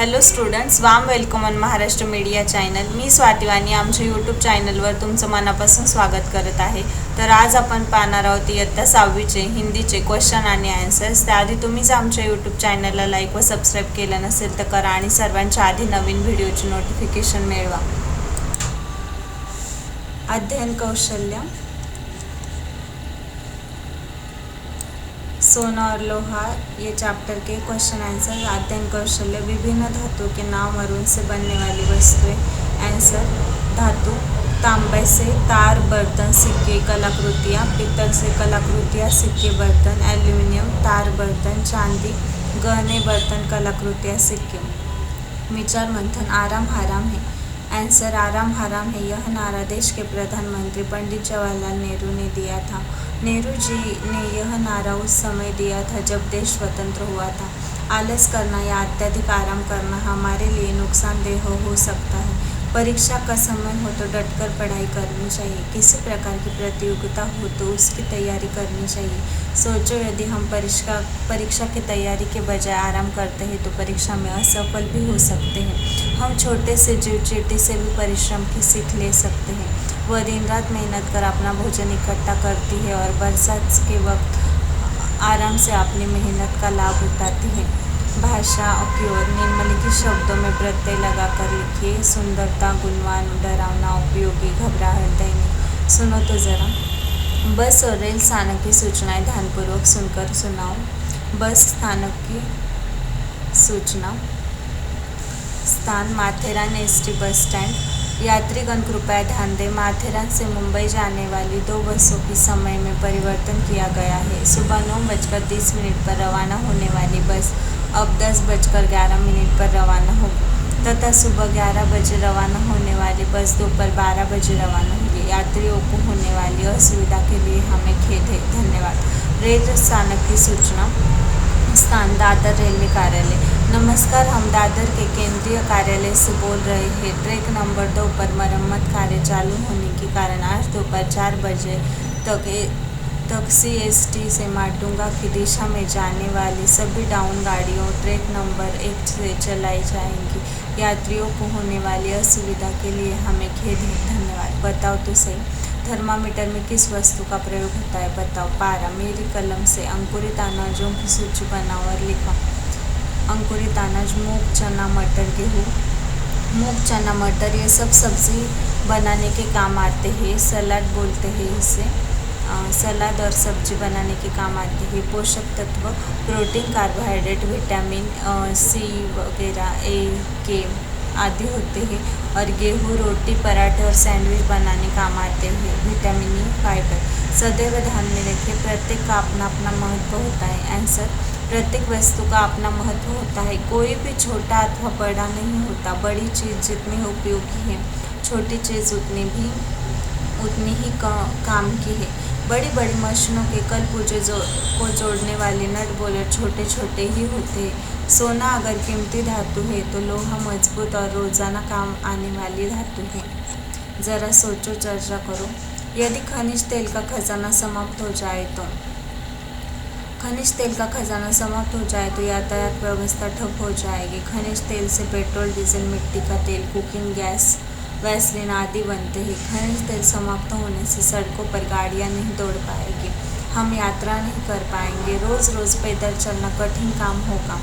Hello students, warm welcome on Maharashtra media channel. मी स्वाती वाणी आमच्या YouTube चॅनलवर तुमचं मनापासून स्वागत करत आहे. तर आज आपण पाहणार आहोत इयत्ता 6वीचे हिंदीचे क्वेश्चन आणि आन्सर्स. त्याआधी तुम्हीच आमच्या यूट्यूब चॅनलला लाईक व सबस्क्राईब केलं नसेल तर करा आणि सर्वांच्या आधी नवीन व्हिडिओची नोटिफिकेशन मिळवा. अध्ययन कौशल्य, सोना और लोहा, ये चैप्टर के क्वेश्चन आंसर. अध्ययन कौशल्य, विभिन्न धातु के नाम और उनसे बनने वाली वस्तुएं. आंसर, धातु, तांबे से तार, बर्तन, सिक्के, कलाकृतियाँ. पित्तल से कलाकृतियाँ, सिक्के, बर्तन. एल्यूमिनियम, तार, बर्तन. चांदी, गहने, बर्तन, कलाकृतियाँ, सिक्के. विचार मंथन, आराम हराम है. आंसर, आराम हराम है यह नारा देश के प्रधानमंत्री पंडित जवाहरलाल नेहरू ने दिया था. नेहरू जी ने यह नारा उस समय दिया था जब देश स्वतंत्र हुआ था. आलस करना या अत्यधिक आराम करना हमारे लिए नुकसानदेह हो सकता है. परीक्षा का समय हो तो डटकर पढ़ाई करनी चाहिए. किसी प्रकार की प्रतियोगिता हो तो उसकी तैयारी करनी चाहिए. सोचो, यदि हम परीक्षा की तैयारी के बजाय आराम करते हैं तो परीक्षा में असफल भी हो सकते हैं. हम छोटे से जीव चींटी से भी परिश्रम की सीख ले सकते हैं. वह दिन रात मेहनत कर अपना भोजन इकट्ठा करती है और बरसात के वक्त आराम से अपनी मेहनत का लाभ उठाती है. भाषा की ओर, निम्नलिखित शब्दों में प्रत्यय लगाकर लिखिए. सुंदरता, गुणवान, डरावना, उपयोगी, घबराहट, दैनिक. सुनो तो जरा. बस और रेल स्थानक की सूचनाएं ध्यानपूर्वक सुनकर सुनाओ. बस स्थानक की सूचना. स्थान, माथेरान एसटी बस स्टैंड. यात्रीगण कृपया ध्यान दें, माथेरान से मुंबई जाने वाली 2 बसों की समय में परिवर्तन किया गया है. सुबह 9:30 पर रवाना होने वाली बस अब 10:11 पर रवाना होगी तथा सुबह 11 बजे रवाना होने वाली बस दोपहर 12 बजे रवाना होगी. यात्रियों को होने वाली असुविधा के लिए हमें खेद है. धन्यवाद. रेल स्थानक की सूचना. स्थान, दादर रेलवे कार्यालय. नमस्कार, हम दादर के केंद्रीय कार्यालय से बोल रहे हैं. ट्रैक नंबर 2 पर मरम्मत कार्य चालू होने के कारण आज दोपहर 4 बजे तक CST से माटुंगा की दिशा में जाने वाली सभी डाउन गाड़ियों ट्रैक नंबर 1 से चलाई जाएंगी. यात्रियों को होने वाली असुविधा के लिए हमें खेद है. धन्यवाद. बताओ तो सही, थर्मामीटर में किस वस्तु का प्रयोग होता है? बताओ. पारा. मेरी कलम से अंकुरित अनाजों की सूची बनाओ और लिखो. अंकुरित अनाज, मूंग, चना, मटर, गेहूँ. मूंग, चना, मटर ये सब सब्जी बनाने के काम आते हैं. सलाद बोलते हैं इसे. सलाद और सब्जी बनाने के काम आते हैं. पोषक तत्व, प्रोटीन, कार्बोहाइड्रेट, विटामिन C वगैरह, A, K आदि होते हैं. और गेहूँ रोटी, पराठे और सैंडविच बनाने काम आते हैं. Vitamin E, fibre. सदैव ध्यान में रखें, प्रत्येक का अपना अपना महत्व होता है. आंसर, प्रत्येक वस्तु का अपना महत्व होता है. कोई भी छोटा अथवा बड़ा नहीं होता. बड़ी चीज़ जितनी उपयोगी है, छोटी चीज़ उतनी ही काम की है. बड़ी बड़ी मशीनों के कल पुर्जे को जोड़ने वाले नट बोल्ट छोटे छोटे ही होते हैं. सोना अगर कीमती धातु है तो लोहा मजबूत और रोजाना काम आने वाली धातु है. ज़रा सोचो, चर्चा करो. यदि खनिज तेल का खजाना समाप्त हो जाए तो यातायात व्यवस्था ठप हो जाएगी. खनिज तेल से पेट्रोल, डीजल, मिट्टी का तेल, कुकिंग गैस, वैसलीन आदि बनते हैं. खनिज तेल समाप्त होने से सड़कों पर गाड़ियां नहीं दौड़ पाएगी. हम यात्रा नहीं कर पाएंगे. रोज़ रोज़ पैदल चलना कठिन काम होगा.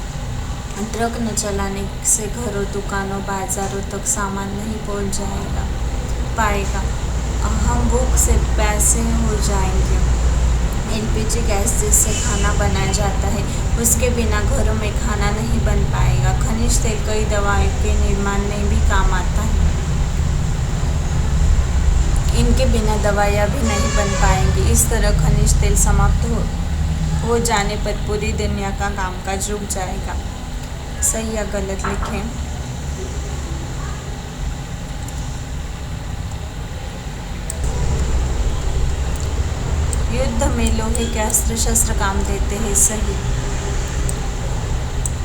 ट्रक न चलाने से घरों, दुकानों, बाजारों तक सामान नहीं पहुंच पाएगा. हम भूख से प्यासे हो जाएंगे. LPG गैस जिससे खाना बनाया जाता है, उसके बिना घरों में खाना नहीं बन पाएगा. खनिज तेल कई दवाओं के निर्माण में भी काम आता है. इनके बिना दवाइयाँ भी नहीं बन पाएंगी. इस तरह खनिज तेल समाप्त हो जाने पर पूरी दुनिया का कामकाज रुक जाएगा. सही या गलत लिखें. युद्ध में लोहे के अस्त्र शस्त्र काम देते हैं. सही.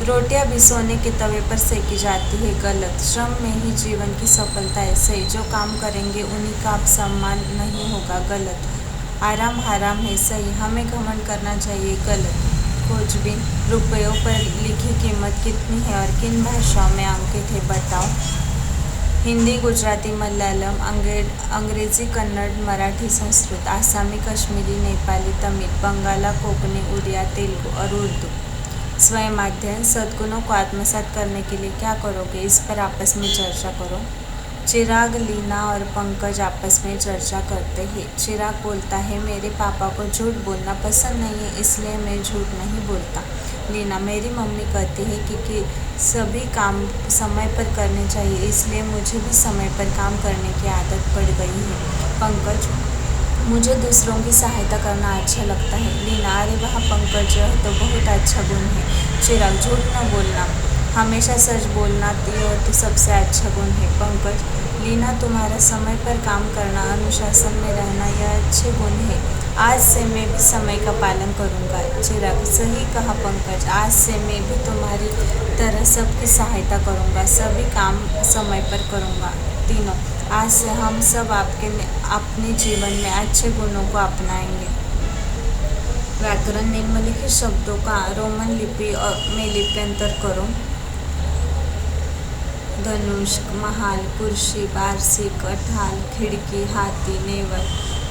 रोटियां भी सोने के तवे पर सेकी जाती है. गलत. श्रम में ही जीवन की सफलता है. सही. जो काम करेंगे उन्हीं का अपमान नहीं होगा. गलत. आराम हराम है. सही. हमें घमंड करना चाहिए. गलत. खोजबीन। रुपयों पर लिखी कीमत कितनी है और किन भाषाओं में अंकित है बताओ। हिंदी, गुजराती, मलयालम, अंग्रेजी, कन्नड़, मराठी, संस्कृत, आसामी, कश्मीरी, नेपाली, तमिल, बंगाला, कोंकणी, उड़िया, तेलुगु और उर्दू। स्वयं अध्ययन। सद्गुणों को आत्मसात करने के लिए क्या करोगे, इस पर आपस में चर्चा करो। चिराग, लीना और पंकज आपस में चर्चा करते हैं। चिराग बोलता है, मेरे पापा को झूठ बोलना पसंद नहीं है, इसलिए मैं झूठ नहीं बोलता। लीना, मेरी मम्मी कहती है कि सभी काम समय पर करने चाहिए, इसलिए मुझे भी समय पर काम करने की आदत पड़ गई है। पंकज, मुझे दूसरों की सहायता करना अच्छा लगता है। लीना, अरे वाह पंकज, यह तो बहुत अच्छा गुण है। चिराग, झूठ न बोलना, हमेशा सच बोलना यह तो सबसे अच्छा गुण है। पंकज, लीना, तुम्हारा समय पर काम करना, अनुशासन में रहना यह अच्छे गुण है। आज से मैं भी समय का पालन करूँगा। चिराग, सही कहा पंकज, आज से मैं भी तुम्हारी तरह सबकी सहायता करूँगा, सभी काम समय पर करूँगा। तीनों, आज से हम सब अपने जीवन में अच्छे गुणों को अपनाएंगे। व्याकरण। निम्नलिखित शब्दों का रोमन लिपि में लिप्यंतर करो। धनुष, महाल, कुर्सी, बारसी, कठाल, खिड़की, हाथी, नेवल।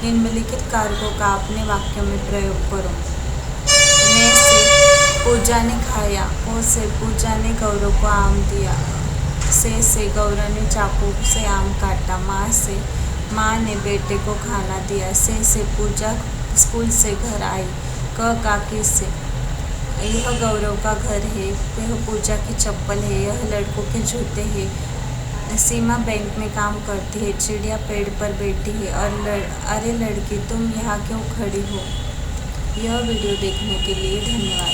निम्नलिखित कारकों का अपने वाक्य में प्रयोग करो। ने से पूजा ने खाया, ओ से पूजा ने गौरव को आम दिया, से गौरव ने चाकू से आम काटा, माँ ने बेटे को खाना दिया, से पूजा स्कूल से घर आई, काकी से यह गौरव का घर है, यह पूजा की चप्पल है, यह लड़कों के जूते हैं। सीमा बैंक में काम करती है, चिड़िया पेड़ पर बैठी है और अरे लड़की तुम यहाँ क्यों खड़ी हो। यह वीडियो देखने के लिए धन्यवाद।